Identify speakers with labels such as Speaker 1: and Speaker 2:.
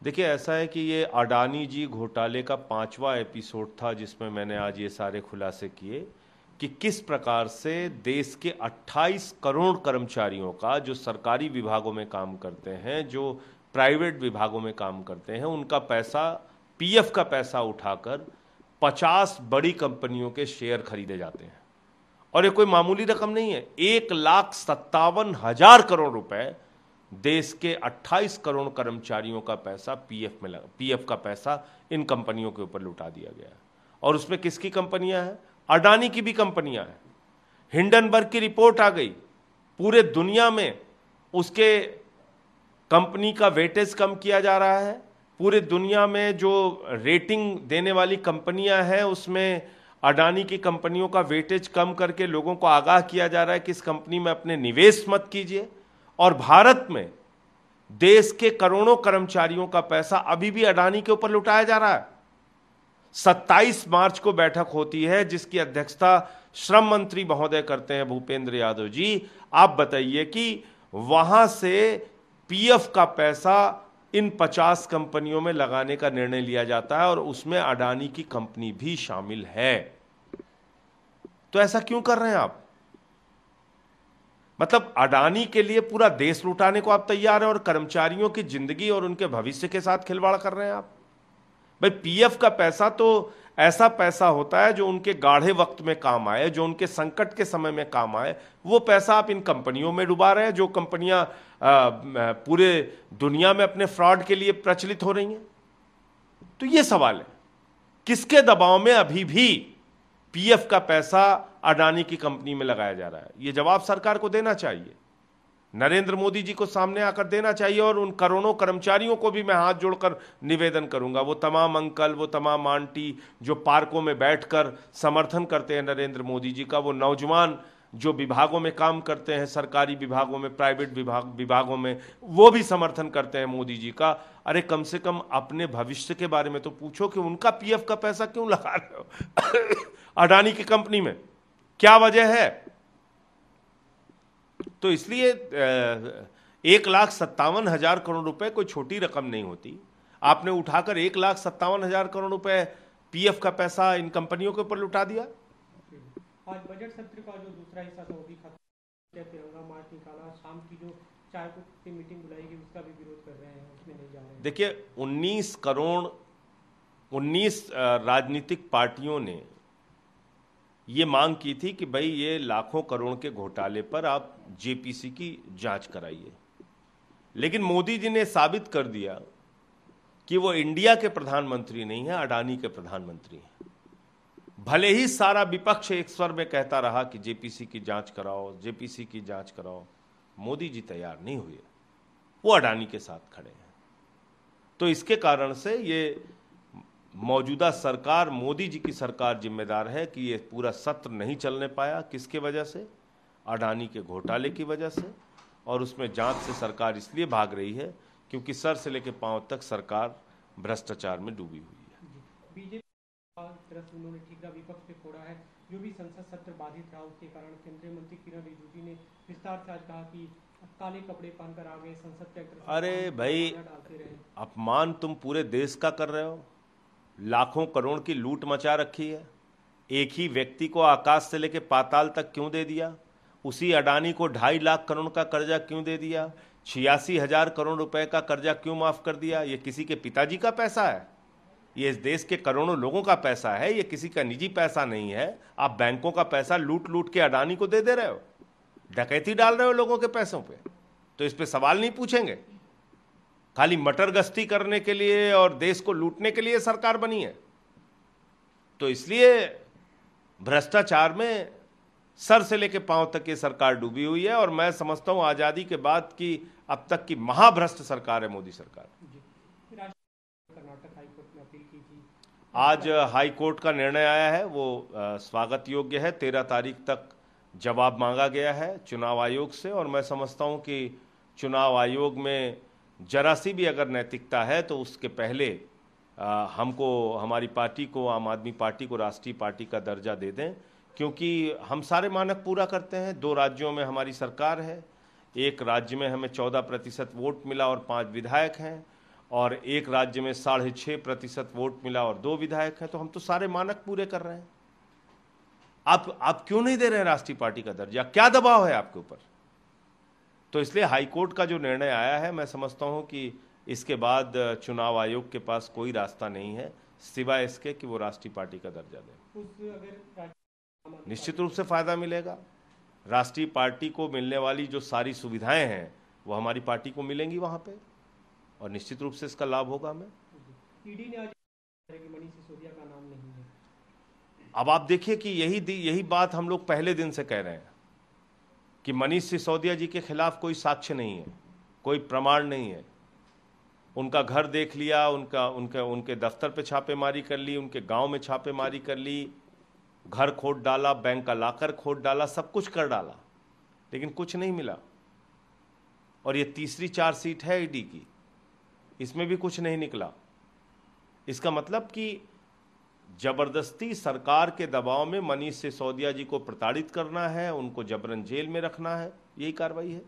Speaker 1: देखिए, ऐसा है कि ये अडानी जी घोटाले का 5वां एपिसोड था जिसमें मैंने आज ये सारे खुलासे किए कि किस प्रकार से देश के 28 करोड़ कर्मचारियों का, जो सरकारी विभागों में काम करते हैं, जो प्राइवेट विभागों में काम करते हैं, उनका पैसा, पीएफ का पैसा उठाकर 50 बड़ी कंपनियों के शेयर खरीदे जाते हैं। और ये कोई मामूली रकम नहीं है। 1,57,000 करोड़ रुपए देश के 28 करोड़ कर्मचारियों का पैसा पीएफ में लगा, पीएफ का पैसा इन कंपनियों के ऊपर लुटा दिया गया है। और उसमें किसकी कंपनियां हैं? अडानी की भी कंपनियां हैं। हिंडनबर्ग की रिपोर्ट आ गई, पूरे दुनिया में उसके कंपनी का वेटेज कम किया जा रहा है। पूरे दुनिया में जो रेटिंग देने वाली कंपनियां हैं उसमें अडानी की कंपनियों का वेटेज कम करके लोगों को आगाह किया जा रहा है कि इस कंपनी में अपने निवेश मत कीजिए। और भारत में देश के करोड़ों कर्मचारियों का पैसा अभी भी अडानी के ऊपर लुटाया जा रहा है। 27 मार्च को बैठक होती है जिसकी अध्यक्षता श्रम मंत्री महोदय करते हैं, भूपेंद्र यादव जी। आप बताइए कि वहां से पीएफ का पैसा इन 50 कंपनियों में लगाने का निर्णय लिया जाता है और उसमें अडानी की कंपनी भी शामिल है। तो ऐसा क्यों कर रहे हैं आप? मतलब अडानी के लिए पूरा देश लुटाने को आप तैयार हैं और कर्मचारियों की जिंदगी और उनके भविष्य के साथ खिलवाड़ कर रहे हैं आप। भाई, पीएफ का पैसा तो ऐसा पैसा होता है जो उनके गाढ़े वक्त में काम आए, जो उनके संकट के समय में काम आए। वो पैसा आप इन कंपनियों में डुबा रहे हैं, जो कंपनियां पूरे दुनिया में अपने फ्रॉड के लिए प्रचलित हो रही हैं। तो ये सवाल है, किसके दबाव में अभी भी पीएफ का पैसा अडानी की कंपनी में लगाया जा रहा है? ये जवाब सरकार को देना चाहिए, नरेंद्र मोदी जी को सामने आकर देना चाहिए। और उन करोड़ों कर्मचारियों को भी मैं हाथ जोड़कर निवेदन करूंगा, वो तमाम अंकल, वो तमाम आंटी जो पार्कों में बैठकर समर्थन करते हैं नरेंद्र मोदी जी का, वो नौजवान जो विभागों में काम करते हैं, सरकारी विभागों में, प्राइवेट विभागों में, वो भी समर्थन करते हैं मोदी जी का। अरे कम से कम अपने भविष्य के बारे में तो पूछो कि उनका पीएफ का पैसा क्यों लगा रहे हो अडानी की कंपनी में, क्या वजह है? तो इसलिए 1,57,000 करोड़ रुपए कोई छोटी रकम नहीं होती। आपने उठाकर 1,57,000 करोड़ रुपए पीएफ का पैसा इन कंपनियों के ऊपर लुटा दिया।
Speaker 2: आज बजट सत्र का जो दूसरा हिस्सा था वो भी खत्म, तिरंगा मार्च निकाला, शाम की जो चाय की मीटिंग बुलाई गई उसका भी विरोध कर रहे हैं, उसमें नहीं जा रहे हैं।
Speaker 1: देखिए, 19 राजनीतिक पार्टियों ने ये मांग की थी कि भाई ये लाखों करोड़ के घोटाले पर आप जेपीसी की जांच कराइए। लेकिन मोदी जी ने साबित कर दिया कि वो इंडिया के प्रधानमंत्री नहीं है, अडानी के प्रधानमंत्री हैं। भले ही सारा विपक्ष एक स्वर में कहता रहा कि जेपीसी की जांच कराओ, जेपीसी की जांच कराओ, मोदी जी तैयार नहीं हुए, वो अडानी के साथ खड़े हैं। तो इसके कारण से ये मौजूदा सरकार, मोदी जी की सरकार जिम्मेदार है कि ये पूरा सत्र नहीं चलने पाया। किसके वजह से? अडानी के घोटाले की वजह से। और उसमें जांच से सरकार इसलिए भाग रही है क्योंकि सर से लेकर पांव तक सरकार भ्रष्टाचार में डूबी हुई है।
Speaker 2: बीजेपी तरफ उन्होंने ठीकरा विपक्ष पे फोड़ा है, जो भी संसद सत्र बाधित रहा उसके कारण केंद्रीय मंत्री किरण रिजिजू ने विस्तार से आज कहा कि काले कपड़े पहनकर आ गए संसद के अंदर।
Speaker 1: अरे भाई, अपमान तुम पूरे देश का कर रहे हो। लाखों करोड़ की लूट मचा रखी है। एक ही व्यक्ति को आकाश से लेकर पाताल तक क्यों दे दिया? उसी अडानी को 2.5 लाख करोड़ का कर्जा क्यों दे दिया? 86,000 करोड़ रुपए का कर्जा क्यों माफ कर दिया? ये किसी के पिताजी का पैसा है, ये इस देश के करोड़ों लोगों का पैसा है, ये किसी का निजी पैसा नहीं है। आप बैंकों का पैसा लूट लूट के अडानी को दे रहे हो, डकैती डाल रहे हो लोगों के पैसों पे। तो इस पे सवाल नहीं पूछेंगे? खाली मटर गश्ती करने के लिए और देश को लूटने के लिए सरकार बनी है। तो इसलिए भ्रष्टाचार में सर से लेकर पांव तक ये सरकार डूबी हुई है। और मैं समझता हूं आजादी के बाद की अब तक की महाभ्रष्ट सरकार है मोदी सरकार।
Speaker 2: कर्नाटक हाईकोर्ट में अपील की थी,
Speaker 1: आज हाईकोर्ट का निर्णय आया है, वो स्वागत योग्य है। 13 तारीख तक जवाब मांगा गया है चुनाव आयोग से। और मैं समझता हूं कि चुनाव आयोग में जरा सी भी अगर नैतिकता है तो उसके पहले हमको, हमारी पार्टी को, आम आदमी पार्टी को राष्ट्रीय पार्टी का दर्जा दे दें, क्योंकि हम सारे मानक पूरा करते हैं। 2 राज्यों में हमारी सरकार है, एक राज्य में हमें 14% वोट मिला और 5 विधायक हैं। और एक राज्य में 6.5% वोट मिला और 2 विधायक हैं, तो हम तो सारे मानक पूरे कर रहे हैं। आप क्यों नहीं दे रहे हैं राष्ट्रीय पार्टी का दर्जा? क्या दबाव है आपके ऊपर? तो इसलिए हाईकोर्ट का जो निर्णय आया है, मैं समझता हूं कि इसके बाद चुनाव आयोग के पास कोई रास्ता नहीं है सिवाय इसके कि वो राष्ट्रीय पार्टी का दर्जा दे। निश्चित रूप से फायदा मिलेगा। राष्ट्रीय पार्टी को मिलने वाली जो सारी सुविधाएं हैं वो हमारी पार्टी को मिलेंगी वहां पे, और निश्चित रूप से इसका लाभ होगा हमें।
Speaker 2: ईडी ने आज मनीष सिसोदिया का नाम नहीं है।
Speaker 1: अब आप देखिए कि यही बात हम लोग पहले दिन से कह रहे हैं कि मनीष सिसोदिया जी के खिलाफ कोई साक्ष्य नहीं है, कोई प्रमाण नहीं है। उनका घर देख लिया, उनके दफ्तर पे छापेमारी कर ली, उनके गांव में छापेमारी कर ली, घर खोद डाला, बैंक का लाकर खोद डाला, सब कुछ कर डाला, लेकिन कुछ नहीं मिला। और ये तीसरी चार्जशीट है ईडी की, इसमें भी कुछ नहीं निकला। इसका मतलब कि जबरदस्ती सरकार के दबाव में मनीष सिसोदिया जी को प्रताड़ित करना है, उनको जबरन जेल में रखना है, यही कार्रवाई है।